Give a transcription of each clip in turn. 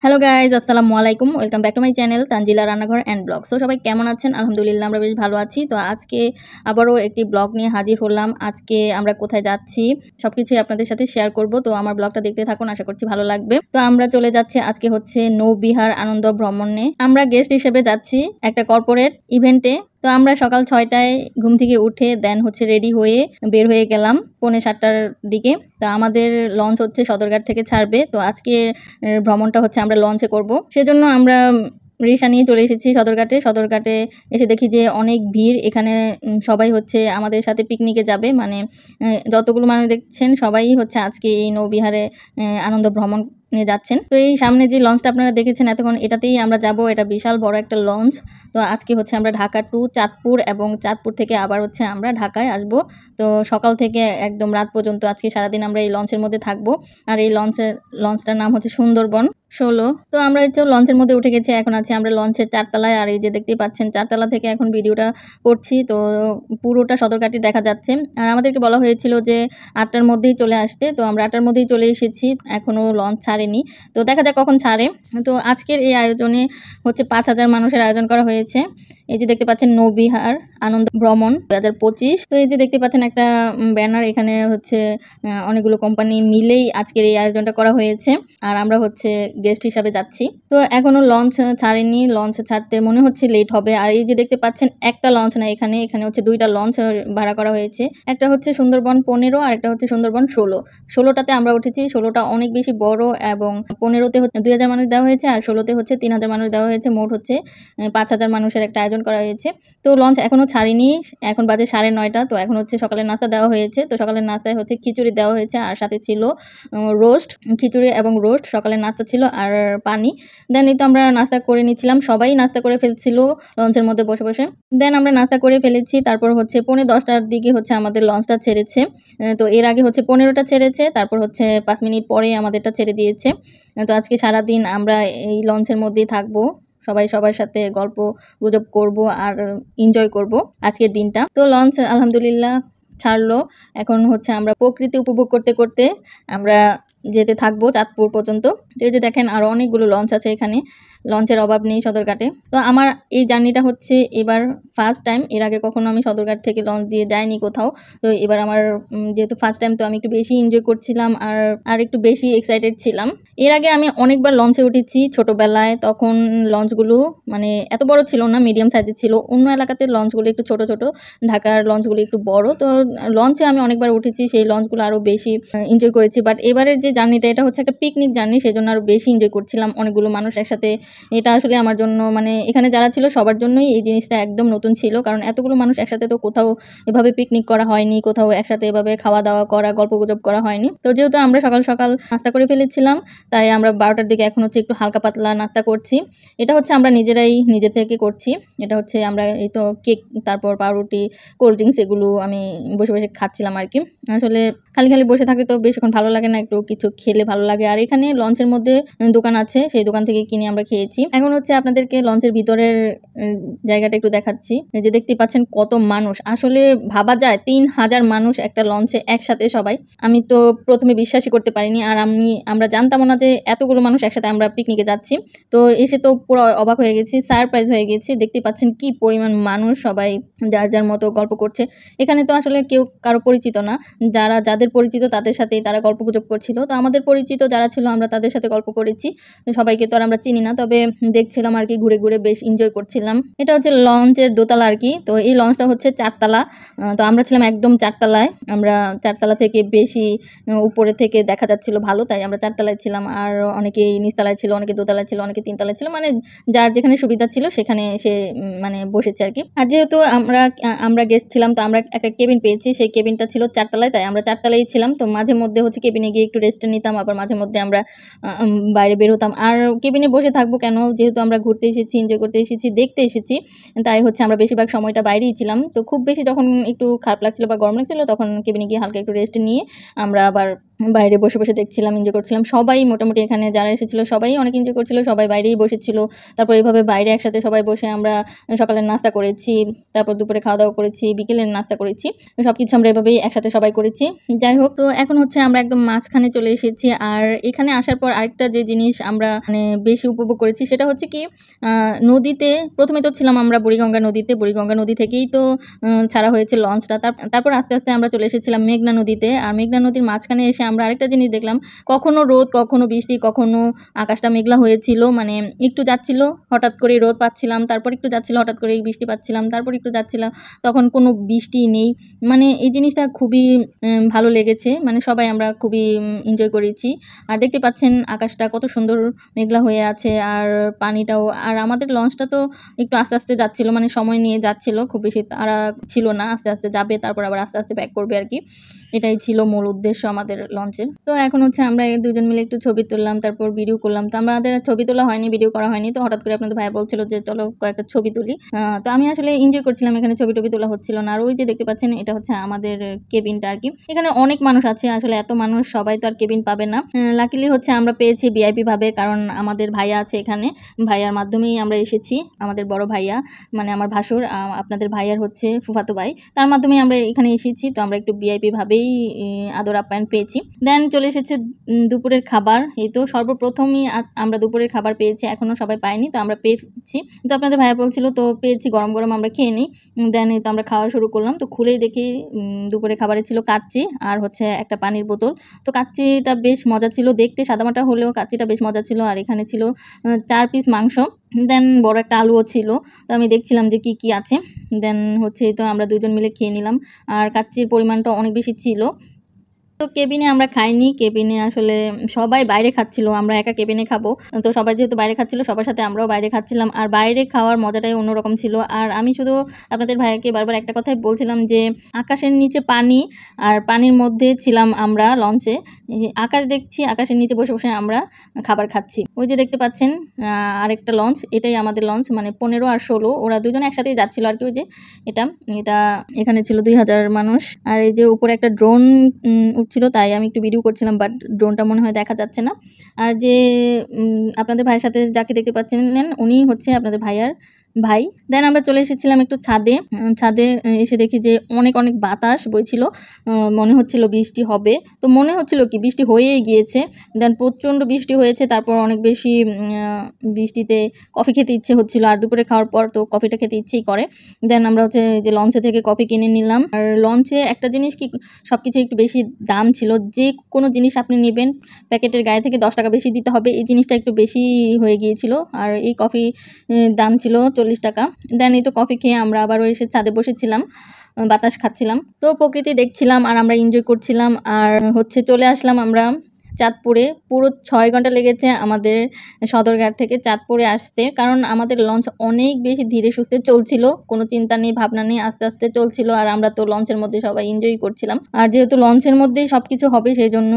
Hello guys, আসসালামু আলাইকুম। Welcome back to my channel Tanjila Rannaghar and blog. So সবাই কেমন আছেন? আলহামদুলিল্লাহ আমরা বেশ ভালো আছি। তো আজকে আবারও একটি ব্লগ নিয়ে হাজির হলাম। আজকে আমরা কোথায় যাচ্ছি সবকিছুই আপনাদের সাথে শেয়ার করব। তো আমার ব্লগটা দেখতে থাকুন, আশা করছি ভালো লাগবে। তো আমরা চলে যাচ্ছি আজকে হচ্ছে নৌবিহার আনন্দ ভ্রমণে। আমরা গেস্ট হিসেবে যাচ্ছি একটা কর্পোরেট ইভেন্টে। তো আমরা সকাল 6টায় ঘুম থেকে উঠে দেন হচ্ছে রেডি হয়ে বের হয়ে গেলাম 6:45টার দিকে। তো আমাদের লঞ্চ হচ্ছে সদরঘাট থেকে ছাড়বে। তো আজকে ভ্রমণটা হচ্ছে আমরা লঞ্চে করব, সেজন্য আমরা রিক্সা নিয়ে চলে এসেছি সদরঘাটে এসে দেখি যে অনেক ভিড় এখানে। সবাই হচ্ছে আমাদের সাথে পিকনিকে যাবে, মানে যতগুলো মানুষ দেখছেন সবাই হচ্ছে আজকে এই নৌবিহারে আনন্দ ভ্রমণ নিয়ে যাচ্ছেন। তো এই সামনে যে লঞ্চটা আপনারা দেখেছেন এতক্ষণ, এটাতেই আমরা যাব। এটা বিশাল বড় একটা লঞ্চ। তো আজকে হচ্ছে আমরা ঢাকা টু চাঁদপুর এবং চাঁদপুর থেকে আবার হচ্ছে আমরা ঢাকায় আসব। তো সকাল থেকে একদম রাত পর্যন্ত আজকে সারাদিন আমরা এই লঞ্চের মধ্যে থাকবো। আর এই লঞ্চটার নাম হচ্ছে সুন্দরবন 16। তো আমরা এই তো লঞ্চের মধ্যে উঠে গেছি, এখন আছি আমরা লঞ্চের 4তলায়। আর এই যে দেখতেই পাচ্ছেন 4তলা থেকে এখন ভিডিওটা করছি। তো পুরোটা সদরঘাটই দেখা যাচ্ছে। আর আমাদেরকে বলা হয়েছিল যে 8টার মধ্যেই চলে আসতে। তো আমরা 8টার মধ্যেই চলে এসেছি, এখনও লঞ্চ ছাড়েনি। তো দেখা যাক কখন ছাড়ে। তো আজকের এই আয়োজনে হচ্ছে 5000 মানুষের আয়োজন করা হয়েছে। এই যে দেখতে পাচ্ছেন নৌবিহার আনন্দ ভ্রমণ 2025। তো এই যে দেখতে পাচ্ছেন একটা ব্যানার, এখানে হচ্ছে অনেকগুলো কোম্পানি মিলেই আজকের এই আয়োজনটা করা হয়েছে। আর আমরা হচ্ছে গেস্ট হিসাবে যাচ্ছি। তো এখনো লঞ্চ ছাড়েনি, লঞ্চ ছাড়তে মনে হচ্ছে লেট হবে। আর এই যে দেখতে পাচ্ছেন একটা লঞ্চ না, এখানে হচ্ছে 2টা লঞ্চ ভাড়া করা হয়েছে। একটা হচ্ছে সুন্দরবন 15 আর একটা হচ্ছে সুন্দরবন 16। 16টাতে আমরা উঠেছি। 16টা অনেক বেশি বড় এবং 15তে হচ্ছে 2000 মানুষ দেওয়া হয়েছে আর 16তে হচ্ছে 3000 মানুষ দেওয়া হয়েছে। মোট হচ্ছে 5000 মানুষের একটা আয়োজন করা হয়েছে। তো লঞ্চ এখনো ছাড়েনি, এখন বাজে 9:30। তো এখন হচ্ছে সকালের নাস্তা দেওয়া হয়েছে। তো সকালের নাস্তায় হচ্ছে খিচুড়ি দেওয়া হয়েছে আর সাথে ছিল রোস্ট, খিচুড়ি এবং রোস্ট সকালের নাস্তা ছিল, আর পানি। দেন এই তো আমরা নাস্তা করে নিচ্ছিলাম, সবাই নাস্তা করে ফেলছিল লঞ্চের মধ্যে বসে বসে। দেন আমরা নাস্তা করে ফেলেছি। তারপর হচ্ছে 9:45টার দিকে হচ্ছে আমাদের লঞ্চটা ছেড়েছে। তো এর আগে হচ্ছে 15টা ছেড়েছে, তারপর হচ্ছে 5 মিনিট পরে আমাদেরটা ছেড়ে দিয়েছে। তো আজকে সারাদিন আমরা এই লঞ্চের মধ্যেই থাকবো, সবাই সবার সাথে গল্প গুজব করব আর এনজয় করব আজকের দিনটা। তো লঞ্চ আলহামদুলিল্লাহ ছাড়লো। এখন হচ্ছে আমরা প্রকৃতি উপভোগ করতে করতে আমরা যেতে থাকবো চাঁদপুর পর্যন্ত। তো এই যে দেখেন আরও অনেকগুলো লঞ্চ আছে এখানে, লঞ্চের অভাব নেই সদরঘাটে। তো আমার এই জার্নিটা হচ্ছে এবার ফার্স্ট টাইম। এর আগে কখনো আমি সদরঘাট থেকে লঞ্চ দিয়ে যাইনি কোথাও। তো এবার আমার যেহেতু ফার্স্ট টাইম, তো আমি একটু বেশি এনজয় করছিলাম আর একটু বেশি এক্সাইটেড ছিলাম। এর আগে আমি অনেকবার লঞ্চে উঠেছি ছোটোবেলায়, তখন লঞ্চগুলো মানে এত বড় ছিল না, মিডিয়াম সাইজের ছিল। অন্য এলাকাতে লঞ্চগুলো একটু ছোট ছোট, ঢাকার লঞ্চগুলো একটু বড়। তো লঞ্চে আমি অনেকবার উঠেছি, সেই লঞ্চগুলো আরও বেশি এনজয় করেছি। বাট এবারের যে জার্নিটা, এটা হচ্ছে একটা পিকনিক জার্নি, সেই জন্য আরও বেশি এনজয় করছিলাম অনেকগুলো মানুষ একসাথে। এটা আসলে আমার জন্য, মানে এখানে যারা ছিল সবার জন্যই এই জিনিসটা একদম নতুন ছিল, কারণ এতগুলো মানুষ একসাথে তো কোথাও এভাবে পিকনিক করা হয়নি, কোথাও একসাথে এভাবে খাওয়া দাওয়া করা, গল্প গুজব করা হয়নি। তো যেহেতু আমরা সকাল সকাল নাস্তা করে ফেলেছিলাম, তাই আমরা 12টার দিকে এখন হচ্ছে একটু হালকা পাতলা নাস্তা করছি। এটা হচ্ছে আমরা নিজেরাই নিজে থেকে করছি। এটা হচ্ছে আমরা এই তো কেক, তারপর পাউরুটি, কোল্ড ড্রিঙ্কস, এগুলো আমি বসে বসে খাচ্ছিলাম আর কি। আসলে খালি খালি বসে থাকতে তো বেশিক্ষণ ভালো লাগে না, একটু কিছু খেলে ভালো লাগে। আর এখানে লঞ্চের মধ্যে দোকান আছে, সেই দোকান থেকে কিনে আমরা খেয়েছি। এখন হচ্ছে আপনাদেরকে লঞ্চের ভিতরের জায়গাটা একটু দেখাচ্ছি। যে দেখতে পাচ্ছেন কত মানুষ, আসলে ভাবা যায় 3000 মানুষ একটা লঞ্চে একসাথে সবাই। আমি তো প্রথমে বিশ্বাসই করতে পারিনি, আর আমরা জানতাম না যে এতগুলো মানুষ একসাথে আমরা পিকনিকে যাচ্ছি। তো এসে তো পুরো অবাক হয়ে গেছি, সারপ্রাইজ হয়ে গেছি। দেখতে পাচ্ছেন কি পরিমাণ মানুষ, সবাই যার যার মতো গল্প করছে। এখানে তো আসলে কেউ কারো পরিচিত না, যাদের পরিচিত তাদের সাথেই তারা গল্প গুজব করছিল। তো আমাদের পরিচিত যারা ছিল আমরা তাদের সাথে গল্প করেছি। সবাইকে তো আর আমরা চিনি না, তবে দেখছিলাম আর কি, ঘুরে ঘুরে বেশ এনজয় করছিলাম। এটা হচ্ছে লঞ্চের দোতলা আর কি। তো এই লঞ্চটা হচ্ছে 4তলা। তো আমরা ছিলাম একদম 4তলায়। আমরা 4তলা থেকে বেশি উপরে থেকে দেখা যাচ্ছিল ভালো, তাই আমরা 4তলায় ছিলাম। আর অনেকেই নিচতলায় ছিল, অনেকে দোতলায় ছিল, অনেকে 3তলায় ছিল, মানে যার যেখানে সুবিধা ছিল সেখানে সে মানে বসেছে আর কি। আর যেহেতু আমরা গেস্ট ছিলাম, তো আমরা একটা কেবিন পেয়েছি, সেই কেবিনটা ছিল 4তলায়, তাই আমরা 4তলায় ছিলাম। তো মাঝে মধ্যে হচ্ছে কেবিনে গিয়ে একটু রেস্ট নিতাম, আবার মাঝে মধ্যে আমরা বাইরে বের হতাম। আর কেবিনে বসে থাকবো কেন, যেহেতু আমরা ঘুরতে এসেছি, এনজয় করতে এসেছি, দেখতে এসেছি, তাই হচ্ছে আমরা বেশিরভাগ সময়টা বাইরেই ছিলাম। তো খুব বেশি যখন একটু খারাপ লাগছিল বা গরম লাগছিল, তখন কেবিনে গিয়ে হালকা একটু রেস্ট নিয়ে আমরা আবার বাইরে বসে বসে দেখছিলাম, এনজয় করছিলাম। সবাই মোটামুটি এখানে যারা এসেছিল সবাই অনেক এনজয় করছিল। সবাই বাইরেই বসেছিল। তারপর এভাবে বাইরে একসাথে সবাই বসে আমরা সকালের নাস্তা করেছি, তারপর দুপুরে খাওয়া-দাওয়া করেছি, বিকেলের নাস্তা করেছি। সবকিছু আমরা এভাবেই একসাথে সবাই করেছি। যাই হোক, তো এখন হচ্ছে আমরা একদম মাঝখানে চলে এসেছি। আর এখানে আসার পর আরেকটা যে জিনিস আমরা মানে বেশি উপভোগ করেছি সেটা হচ্ছে কি, নদীতে প্রথমে তো ছিলাম আমরা বুড়িগঙ্গা নদীতে। বুড়িগঙ্গা নদী থেকেই তো ছাড়া হয়েছে লঞ্চটা। তারপর আস্তে আস্তে আমরা চলে এসেছিলাম মেঘনা নদীতে। আর মেঘনা নদীর মাঝখানে এসে আমরা আরেকটা জিনিস দেখলাম, কখনো রোদ, কখনো বৃষ্টি, কখনো আকাশটা মেঘলা হয়েছিল। মানে একটু যাচ্ছিল, হঠাৎ করে রোদ পাচ্ছিলাম, তারপর একটু যাচ্ছিল, হঠাৎ করে বৃষ্টি পাচ্ছিলাম, তারপর একটু যাচ্ছিলাম, তখন কোনো বৃষ্টি নেই। মানে এই জিনিসটা খুবই ভালো লেগেছে। মানে সবাই আমরা খুবই এনজয় করেছি। আর দেখতে পাচ্ছেন আকাশটা কত সুন্দর মেঘলা হয়ে আছে, আর পানিটাও। আর আমাদের লঞ্চটা তো একটু আস্তে আস্তে যাচ্ছিল, মানে সময় নিয়ে যাচ্ছিল, খুব বেশি তাড়া ছিল না। আস্তে আস্তে যাবে, তারপর আবার আস্তে আস্তে ব্যাক করবে আর কি। এটাই ছিল মূল উদ্দেশ্য আমাদের লঞ্চের। তো এখন হচ্ছে আমরা দুজন মিলে একটু ছবি তুললাম, তারপর ভিডিও করলাম। তো আমাদের ছবি তোলা হয়নি, ভিডিও করা হয়নি। তো হঠাৎ করে আপনাদের ভাইয়া বলছিল যে চলো কয়েকটা ছবি তুলি। তো আমি আসলে এনজয় করছিলাম, এখানে ছবি টবি তোলা হচ্ছিল না। আর ওই যে দেখতে পাচ্ছেন এটা হচ্ছে আমাদের কেবিনটা আর কি। এখানে অনেক মানুষ আছে, আসলে এত মানুষ সবাই তো আর কেবিন পাবে না। লাকিলি হচ্ছে আমরা পেয়েছি ভিআইপি ভাবে, কারণ আমাদের ভাইয়া আছে এখানে। ভাইয়ার মাধ্যমেই আমরা এসেছি। আমাদের বড় ভাইয়া মানে আমার ভাসুর, আপনাদের ভাইয়ার হচ্ছে ফুফাতো ভাই, তার মাধ্যমেই আমরা এখানে এসেছি। তো আমরা একটু ভিআইপি ভাবেই আদর আপ্যায়ন পেয়েছি। দেন চলে এসেছে দুপুরের খাবার। এই তো সর্বপ্রথমই আমরা দুপুরের খাবার পেয়েছি, এখনো সবাই পায়নি, তো আমরা পেয়েছি। তো আপনাদের ভাইয়া বলছিল, তো পেয়েছি, গরম গরম আমরা খেয়ে নিই। দেন এই তো আমরা খাওয়া শুরু করলাম। তো খুলেই দেখি দুপুরে খাবারে ছিল কাচ্চি আর হচ্ছে একটা পানির বোতল। তো কাচ্চিটা বেশ মজা ছিল দেখতে, সাদামাটা হলেও কাচ্চিটা বেশ মজা ছিল। আর এখানে ছিল 4 পিস মাংস, দেন বড় একটা আলুও ছিল। তো আমি দেখছিলাম যে কি কি আছে। দেন হচ্ছে তো আমরা দুজন মিলে খেয়ে নিলাম। আর কাচ্চির পরিমাণটা অনেক বেশি ছিল। তো কেবিনে আমরা খাইনি, কেবিনে আসলে সবাই বাইরে খাচ্ছিল, আমরা একা কেবিনে খাবো। তো সবাই যেহেতু বাইরে খাচ্ছিল, সবার সাথে আমরাও বাইরে খাচ্ছিলাম। আর বাইরে খাওয়ার মজাটাই অন্যরকম ছিল। আর আমি শুধু আপনাদের ভাইয়াকে বারবার একটা কথাই বলছিলাম যে আকাশের নিচে পানি, আর পানির মধ্যে ছিলাম আমরা লঞ্চে। আকাশ দেখছি, আকাশের নিচে বসে বসে আমরা খাবার খাচ্ছি। ওই যে দেখতে পাচ্ছেন আরেকটা লঞ্চ, এটাই আমাদের লঞ্চ, মানে 15 আর 16 ওরা দুজন একসাথেই যাচ্ছিল আর কি। ওই যে এটা এটা এখানে ছিল 2000 মানুষ। আর এই যে উপরে একটা ড্রোন ছিল, তাই আমি একটু ভিডিও করছিলাম, বাট ড্রোনটা মনে হয় দেখা যাচ্ছে না। আর যে আপনাদের ভাইয়ের সাথে যাকে দেখতে পাচ্ছিলেন উনি হচ্ছে আপনাদের ভাইয়ার ভাই। দেন আমরা চলে এসেছিলাম একটু ছাদে। ছাদে এসে দেখি যে অনেক অনেক বাতাস বইছিল, মনে হচ্ছিল বৃষ্টি হবে। তো মনে হচ্ছিল কি বৃষ্টি হয়েই গিয়েছে। দেন প্রচণ্ড বৃষ্টি হয়েছে, তারপর অনেক বেশি বৃষ্টিতে কফি খেতে ইচ্ছে হচ্ছিল। আর দুপুরে খাওয়ার পর তো কফিটা খেতে ইচ্ছেই করে। দেন আমরা হচ্ছে যে লঞ্চে থেকে কফি কিনে নিলাম। আর লঞ্চে একটা জিনিস কি, সব কিছু একটু বেশি দাম ছিল। যে কোনো জিনিস আপনি নেবেন প্যাকেটের গায়ে থেকে 10 টাকা বেশি দিতে হবে, এই জিনিসটা একটু বেশি হয়ে গিয়েছিল। আর এই কফি দাম ছিল 40 টাকা। দেন এই তো কফি খেয়ে আমরা আবারও এসে ছাদে বসেছিলাম, বাতাস খাচ্ছিলাম, তো প্রকৃতি দেখছিলাম আর আমরা এনজয় করছিলাম। আর হচ্ছে চলে আসলাম আমরা চাঁদপুরে। পুরো 6 ঘন্টা লেগেছে আমাদের সদরঘাট থেকে চাঁদপুরে আসতে, কারণ আমাদের লঞ্চ অনেক বেশি ধীরে সুস্থে চলছিল, কোনো চিন্তা নেই, ভাবনা নেই, আস্তে আস্তে চলছিল। আর আমরা তো লঞ্চের মধ্যে সবাই এনজয় করছিলাম। আর যেহেতু লঞ্চের মধ্যেই সব কিছু হবে, সেই জন্য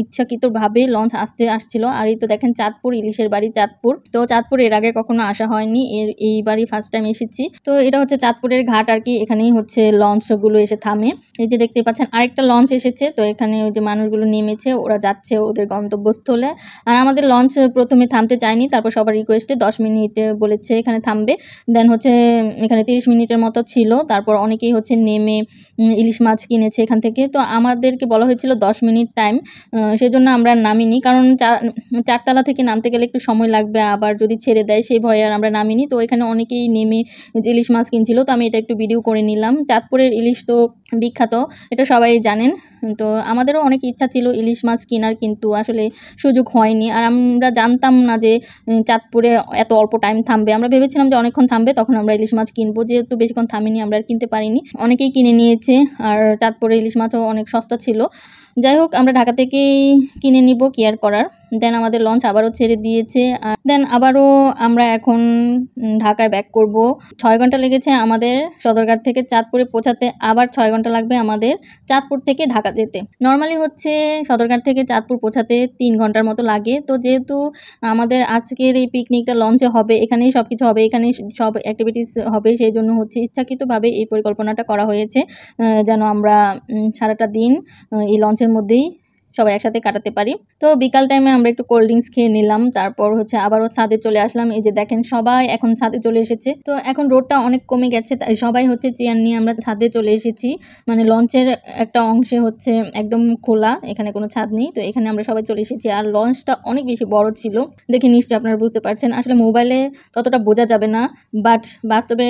ইচ্ছাকৃতভাবে লঞ্চ আসছিল। আর এই তো দেখেন চাঁদপুর, ইলিশের বাড়ি চাঁদপুর। তো চাঁদপুর এর আগে কখনো আসা হয়নি, এইবারই ফার্স্ট টাইম এসেছি। তো এটা হচ্ছে চাঁদপুরের ঘাট আর কি, এখানেই হচ্ছে লঞ্চগুলো এসে থামে। এই যে দেখতে পাচ্ছেন আরেকটা লঞ্চ এসেছে, তো এখানে ওই যে মানুষগুলো নেমেছে, ওরা যাচ্ছে ওদের গন্তব্যস্থলে। আর আমাদের লঞ্চ প্রথমে থামতে চায়নি, তারপর সবার রিকোয়েস্টে 10 মিনিট বলেছে এখানে থামবে। দেন হচ্ছে এখানে 30 মিনিটের মতো ছিল। তারপর অনেকেই হচ্ছে নেমে ইলিশ মাছ কিনেছে এখান থেকে। তো আমাদেরকে বলা হয়েছিল 10 মিনিট টাইম, সেজন্য আমরা নামিনি, কারণ 4 তলা থেকে নামতে গেলে একটু সময় লাগবে, আবার যদি ছেড়ে দেয় সেই ভয়ে আর আমরা নামিনি। তো এখানে অনেকেই নেমে যে ইলিশ মাছ কিনছিল, তো আমি এটা একটু ভিডিও করে নিলাম। চাঁদপুরের ইলিশ তো বিখ্যাত, এটা সবাই জানেন। তো আমাদেরও অনেক ইচ্ছা ছিল ইলিশ মাছ কেনার, কিন্তু আসলে সুযোগ হয়নি। আর আমরা জানতাম না যে চাঁদপুরে এত অল্প টাইম থামবে। আমরা ভেবেছিলাম যে অনেকক্ষণ থামবে, তখন আমরা ইলিশ মাছ কিনবো, যেহেতু বেশিক্ষণ থামিনি আমরা আর কিনতে পারিনি। অনেকেই কিনে নিয়েছে, আর চাঁদপুরে ইলিশ মাছও অনেক সস্তা ছিল। যাই হোক, আমরা ঢাকা থেকেই কিনে নিব, কি আর করার। দেন আমাদের লঞ্চ আবারও ছেড়ে দিয়েছে। আর দেন আবারও আমরা এখন ঢাকায় ব্যাক করব। 6 ঘন্টা লেগেছে আমাদের সদরঘাট থেকে চাঁদপুরে পৌঁছাতে, আবার 6 ঘন্টা লাগবে আমাদের চাঁদপুর থেকে ঢাকা যেতে। নর্মালি হচ্ছে সদরঘাট থেকে চাঁদপুর পৌঁছাতে 3 ঘন্টার মতো লাগে। তো যেহেতু আমাদের আজকের এই পিকনিকটা লঞ্চে হবে, এখানেই সব কিছু হবে, এখানেই সব অ্যাক্টিভিটিস হবে, সেই জন্য হচ্ছে ইচ্ছাকৃতভাবে এই পরিকল্পনাটা করা হয়েছে, যেন আমরা সারাটা দিন এই লঞ্চের মধ্যেই সবাই একসাথে কাটাতে পারি। তো বিকাল টাইমে আমরা একটু কোল্ড ড্রিঙ্কস খেয়ে নিলাম, তারপর হচ্ছে আবারও ছাদে চলে আসলাম। এই যে দেখেন সবাই এখন ছাদে চলে এসেছে। তো এখন রোদটা অনেক কমে গেছে, তাই সবাই হচ্ছে চেয়ার নিয়ে আমরা ছাদে চলে এসেছি। মানে লঞ্চের একটা অংশে হচ্ছে একদম খোলা, এখানে কোনো ছাদ নেই। তো এখানে আমরা সবাই চলে এসেছি। আর লঞ্চটা অনেক বেশি বড় ছিল, দেখে নিশ্চয়ই আপনারা বুঝতে পারছেন। আসলে মোবাইলে ততটা বোঝা যাবে না, বাট বাস্তবে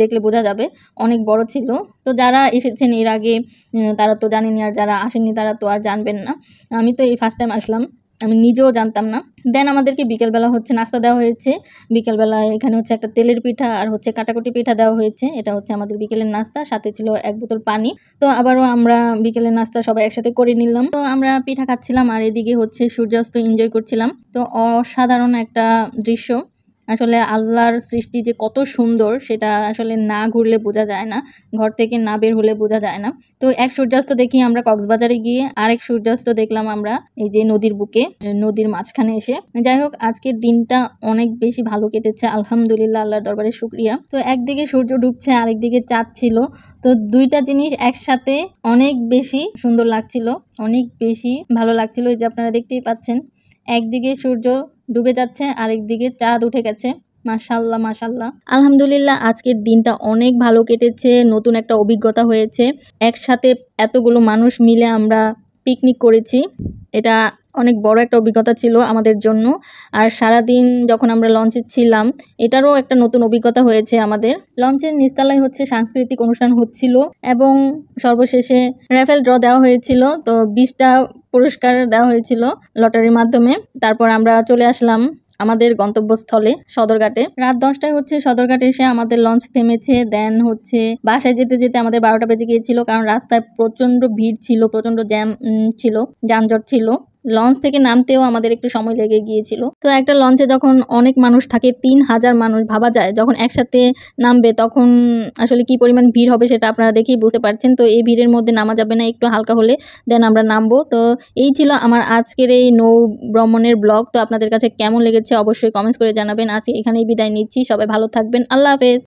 দেখলে বোঝা যাবে অনেক বড় ছিল। তো যারা এসেছেন এর আগে তারা তো জানেনই, আর যারা আসেননি তারা তো আর জানবেন না। আমি তো এই ফার্স্ট টাইম আসলাম, আমি নিজেও জানতাম না। দেন আমাদেরকে বিকেলবেলা হচ্ছে নাস্তা দেওয়া হয়েছে। বিকেলবেলা এখানে হচ্ছে একটা তেলের পিঠা আর হচ্ছে কাটাকুটি পিঠা দেওয়া হয়েছে, এটা হচ্ছে আমাদের বিকেলের নাস্তা। সাথে ছিল 1 বোতল পানি। তো আবারও আমরা বিকেলের নাস্তা সবাই একসাথে করে নিলাম। তো আমরা পিঠা খাচ্ছিলাম আর এদিকে হচ্ছে সূর্যাস্ত এনজয় করছিলাম। তো অসাধারণ একটা দৃশ্য। আসলে আল্লাহর সৃষ্টি যে কত সুন্দর সেটা আসলে না ঘুরলে বোঝা যায় না, ঘর থেকে না বের হলে বোঝা যায় না। তো এক সূর্যাস্ত দেখি আমরা কক্সবাজারে গিয়ে, আরেক সূর্যাস্ত দেখলাম আমরা এই যে নদীর বুকে, নদীর মাঝখানে এসে। যাই হোক, আজকের দিনটা অনেক বেশি ভালো কেটেছে, আলহামদুলিল্লাহ, আল্লাহর দরবারে শুকরিয়া। তো একদিকে সূর্য ডুবছে, আরেকদিকে চাঁদ ছিল। তো দুইটা জিনিস একসাথে অনেক বেশি সুন্দর লাগছিল, অনেক বেশি ভালো লাগছিল। এই যে আপনারা দেখতেই পাচ্ছেন, একদিকে সূর্য ডুবে যাচ্ছে, আরেকদিকে চাঁদ উঠে গেছে। মাশাআল্লাহ মাশাআল্লাহ, আলহামদুলিল্লাহ, আজকের দিনটা অনেক ভালো কেটেছে। নতুন একটা অভিজ্ঞতা হয়েছে, একসাথে এতগুলো মানুষ মিলে আমরা পিকনিক করেছি, এটা অনেক বড় একটা অভিজ্ঞতা ছিল আমাদের জন্য। আর সারাদিন যখন আমরা লঞ্চে ছিলাম, এটারও একটা নতুন অভিজ্ঞতা হয়েছে আমাদের। লঞ্চের নিচতলায় হচ্ছে সাংস্কৃতিক অনুষ্ঠান হচ্ছিল এবং সর্বশেষে র্যাফেল ড্র দেওয়া হয়েছিল। তো 20টা পুরস্কার দেওয়া হয়েছিল লটারির মাধ্যমে। তারপর আমরা চলে আসলাম আমাদের গন্তব্যস্থলে সদরঘাটে। রাত 10টায় হচ্ছে সদরঘাটে এসে আমাদের লঞ্চ থেমেছে। দেন হচ্ছে বাসায় যেতে যেতে আমাদের 12টা বেজে গিয়েছিল, কারণ রাস্তায় প্রচণ্ড ভিড় ছিল, প্রচণ্ড জ্যাম ছিল, যানজট ছিল। লঞ্চ থেকে নামতেও আমাদের একটু সময় লেগে গিয়েছিল। তো একটা লঞ্চে যখন অনেক মানুষ থাকে, 3000 মানুষ, ভাবা যায় যখন একসাথে নামবে তখন আসলে কি পরিমাণ ভিড় হবে সেটা আপনারা দেখেই বুঝতে পারছেন। তো এই ভিড়ের মধ্যে নামা যাবে না, একটু হালকা হলে দেন আমরা নামবো। তো এই ছিল আমার আজকের এই নৌ ভ্রমণের ব্লগ। তো আপনাদের কাছে কেমন লেগেছে অবশ্যই কমেন্টস করে জানাবেন। আজকে এখানেই বিদায় নিচ্ছি, সবাই ভালো থাকবেন, আল্লাহ হাফেজ।